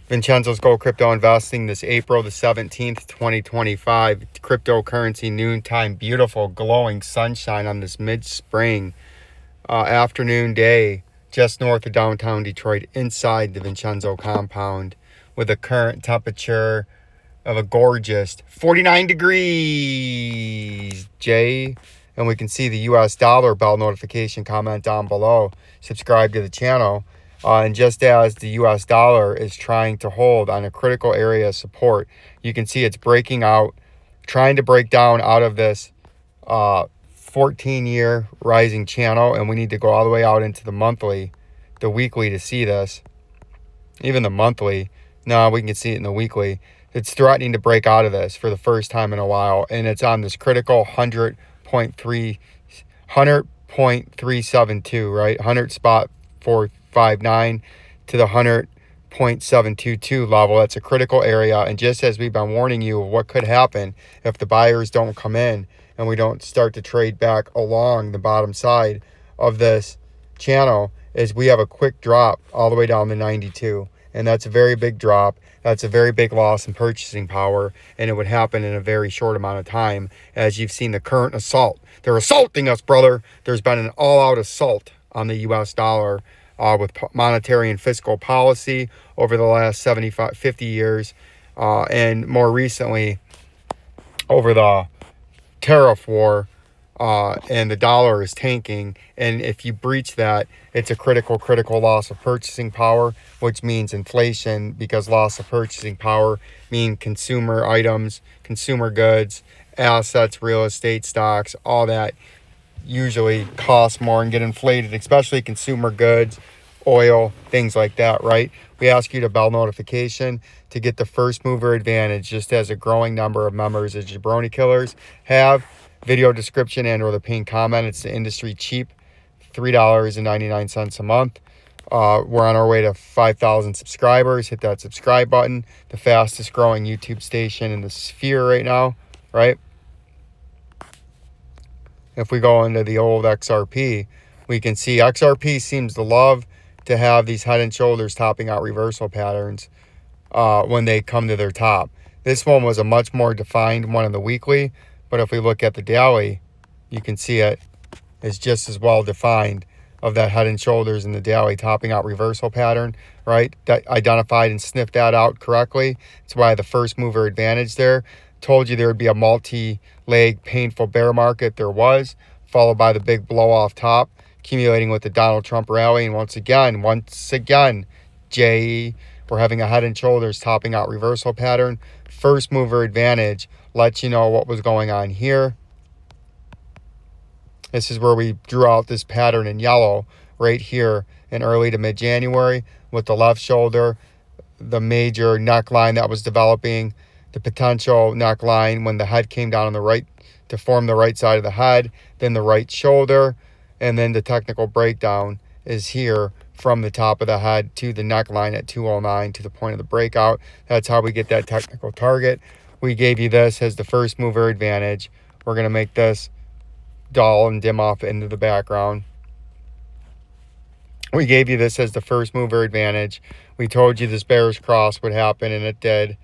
Vincenzo's Gold Crypto Investing this April the 17th, 2025. Cryptocurrency noontime. Beautiful glowing sunshine on this mid-spring afternoon day just north of downtown Detroit inside the Vincenzo compound with a current temperature of a gorgeous 49 degrees, Jay. And we can see the US dollar bell notification. Comment down below. Subscribe to the channel. And just as the US dollar is trying to hold on a critical area of support, you can see it's breaking out, trying to break down out of this 14-year rising channel. And we need to go all the way out into the weekly to see this. Even the monthly. No, we can see it in the weekly. It's threatening to break out of this for the first time in a while. And it's on this critical 100.372, right? 100 spot 459 to the 100.722 level. That's a critical area. And just as we've been warning you of what could happen if the buyers don't come in and we don't start to trade back along the bottom side of this channel, is we have a quick drop all the way down to 92. And that's a very big drop. That's a very big loss in purchasing power. And it would happen in a very short amount of time. As you've seen the current assault. They're assaulting us, brother. There's been an all-out assault on the US dollar with monetary and fiscal policy over the last 50 years. And more recently, over the tariff war. And the dollar is tanking, and if you breach that, it's a critical loss of purchasing power, which means inflation, because loss of purchasing power mean consumer items, consumer goods, assets, real estate, stocks, all that usually cost more and get inflated, especially consumer goods, oil, things like that, right? We ask you to bell notification to get the first mover advantage, just as a growing number of members as Jabroni Killers have. Video description and or the pinned comment. It's the industry cheap, $3.99 a month. We're on our way to 5,000 subscribers. Hit that subscribe button. The fastest growing YouTube station in the sphere right now, right? If we go into the old XRP, we can see XRP seems to love to have these head and shoulders topping out reversal patterns when they come to their top. This one was a much more defined one in the weekly. But if we look at the daily, you can see it is just as well defined of that head and shoulders in the daily topping out reversal pattern, right? That identified and sniffed that out correctly. That's why the first mover advantage there. Told you there would be a multi-leg painful bear market. There was, followed by the big blow off top, accumulating with the Donald Trump rally. And once again, Jay, we're having a head and shoulders topping out reversal pattern. First mover advantage lets you know what was going on here. This is where we drew out this pattern in yellow right here in early to mid-January with the left shoulder, the major neckline that was developing, the potential neckline when the head came down on the right to form the right side of the head, then the right shoulder, and then the technical breakdown is here from the top of the head to the neckline at 209 to the point of the breakout. That's how we get that technical target. We gave you this as the first mover advantage. We're going to make this dull and dim off into the background. We gave you this as the first mover advantage. We told you this bear's cross would happen, and it did.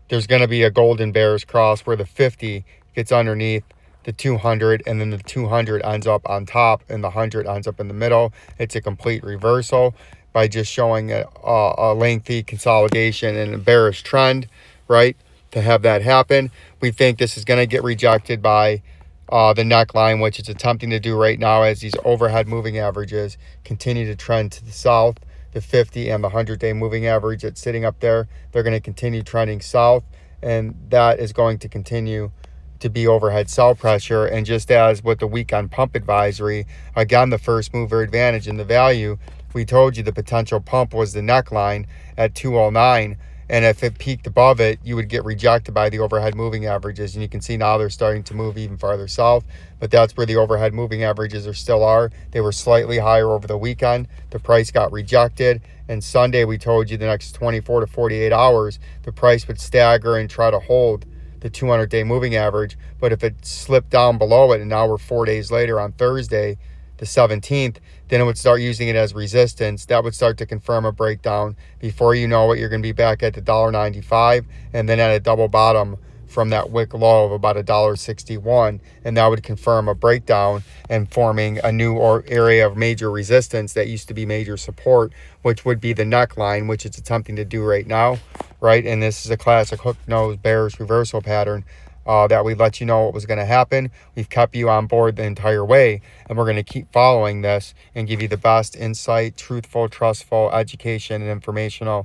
There's going to be a golden bear's cross where the 50 gets underneath the 200, and then the 200 ends up on top, and the 100 ends up in the middle. It's a complete reversal by just showing a lengthy consolidation and a bearish trend, right? To have that happen, we think this is going to get rejected by the neckline, which it's attempting to do right now as these overhead moving averages continue to trend to the south. The 50 and the 100-day moving average that's sitting up there, they're going to continue trending south, and that is going to continue to be overhead sell pressure. And just as with the weekend pump advisory, again, the first mover advantage in the value, we told you the potential pump was the neckline at 209. And if it peaked above it, you would get rejected by the overhead moving averages. And you can see now they're starting to move even farther south. But that's where the overhead moving averages still are. They were slightly higher over the weekend. The price got rejected. And Sunday, we told you the next 24 to 48 hours, the price would stagger and try to hold the 200-day moving average. But if it slipped down below it, and now we're 4 days later on Thursday, the 17th, then it would start using it as resistance. That would start to confirm a breakdown. Before you know it, you're going to be back at the $1.95 and then at a double bottom from that wick low of about $1.61, and that would confirm a breakdown and forming a new area of major resistance that used to be major support, which would be the neckline, which it's attempting to do right now, right? And this is a classic hook nose bearish reversal pattern that we let you know what was going to happen. We've kept you on board the entire way, and we're going to keep following this and give you the best insight, truthful, trustful education and informational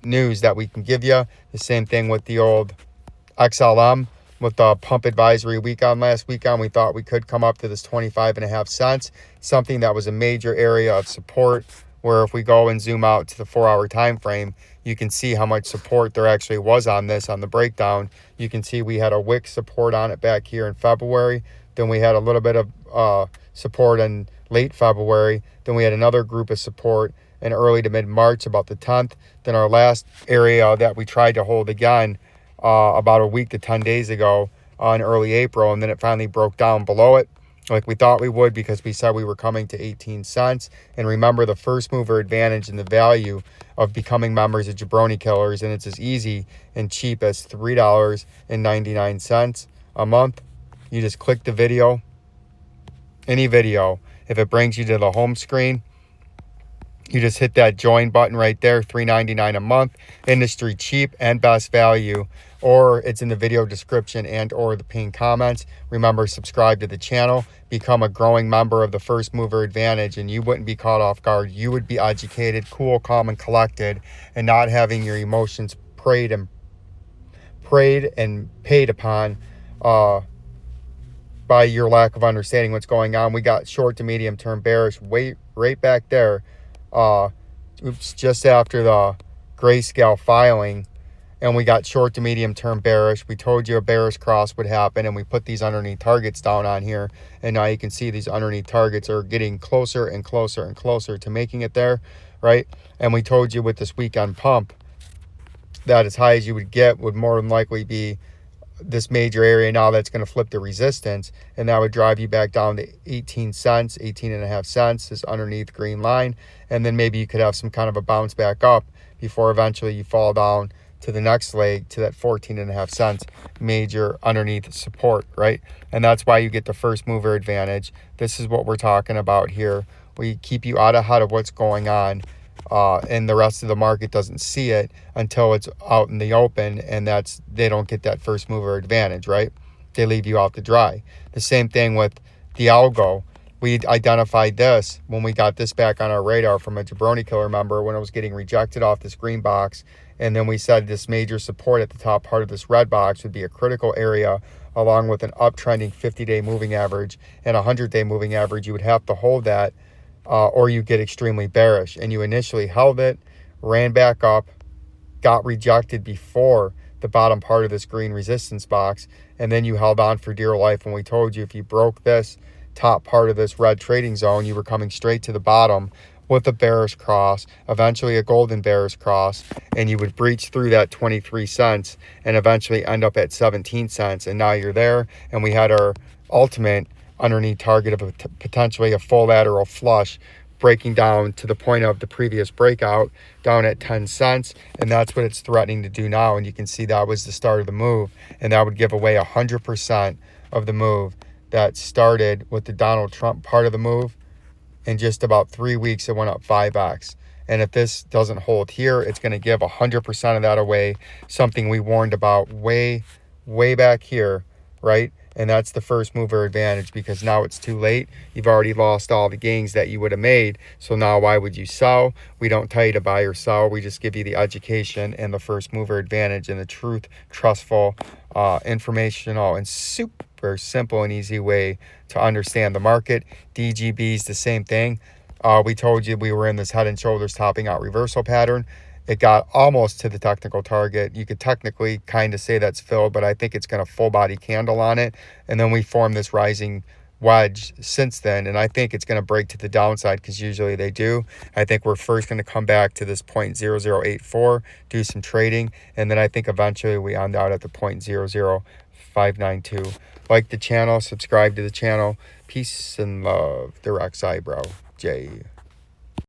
news that we can give you. The same thing with the old XLM with the pump advisory weekend last weekend. We thought we could come up to this 25.5 cents, something that was a major area of support, where if we go and zoom out to the 4-hour time frame, you can see how much support there actually was on this on the breakdown. You can see we had a wick support on it back here in February. Then we had a little bit of support in late February. Then we had another group of support in early to mid-March, about the 10th. Then our last area that we tried to hold again about a week to 10 days ago in early April, and then it finally broke down below it like we thought we would, because we said we were coming to 18 cents. And remember, the first mover advantage and the value of becoming members of Jabroni Killers, and it's as easy and cheap as $3.99 a month. You just click the video, any video. If it brings you to the home screen, you just hit that join button right there, $3.99 a month, industry cheap and best value, or it's in the video description and or the pinned comments. Remember, subscribe to the channel, become a growing member of the First Mover Advantage, and you wouldn't be caught off guard. You would be educated, cool, calm, and collected, and not having your emotions preyed and paid upon by your lack of understanding what's going on. We got short to medium term bearish right back there. Just after the grayscale filing, and we got short to medium term bearish. We told you a bearish cross would happen, and we put these underneath targets down on here, and now you can see these underneath targets are getting closer and closer and closer to making it there, right? And we told you with this weekend pump that as high as you would get would more than likely be this major area now that's going to flip the resistance, and that would drive you back down to 18 cents, 18.5 cents, this underneath green line. And then maybe you could have some kind of a bounce back up before eventually you fall down to the next leg, to that 14.5 cents major underneath support, right? And that's why you get the first mover advantage. This is what we're talking about here. We keep you out ahead of what's going on, and the rest of the market doesn't see it until it's out in the open, and they don't get that first mover advantage, right? They leave you out to dry. The same thing with the Algo. We identified this when we got this back on our radar from a Jabroni Killer member when it was getting rejected off this green box, and then we said this major support at the top part of this red box would be a critical area, along with an uptrending 50-day moving average and a 100-day moving average. You would have to hold that, or you get extremely bearish. And you initially held it, ran back up, got rejected before the bottom part of this green resistance box, and then you held on for dear life. And we told you if you broke this top part of this red trading zone, you were coming straight to the bottom with a bearish cross, eventually a golden bearish cross, and you would breach through that 23 cents and eventually end up at 17 cents. And now you're there, and we had our ultimate underneath target of potentially a full lateral flush, breaking down to the point of the previous breakout down at 10 cents. And that's what it's threatening to do now. And you can see that was the start of the move, and that would give away 100% of the move that started with the Donald Trump part of the move. In just about 3 weeks, it went up 5x. And if this doesn't hold here, it's going to give 100% of that away, something we warned about way back here, right? And that's the first mover advantage, because now it's too late. You've already lost all the gains that you would have made. So now why would you sell? We don't tell you to buy or sell. We just give you the education and the first mover advantage and the truth, trustful, informational, and super simple and easy way to understand the market. DGB's the same thing. We told you we were in this head and shoulders topping out reversal pattern. It got almost to the technical target. You could technically kind of say that's filled, but I think it's got a full body candle on it. And then we formed this rising wedge since then, and I think it's going to break to the downside, because usually they do. I think we're first going to come back to this 0.0084, do some trading, and then I think eventually we end out at the 0.00592. Like the channel, subscribe to the channel. Peace and love. The Rex Eyebrow, Jay.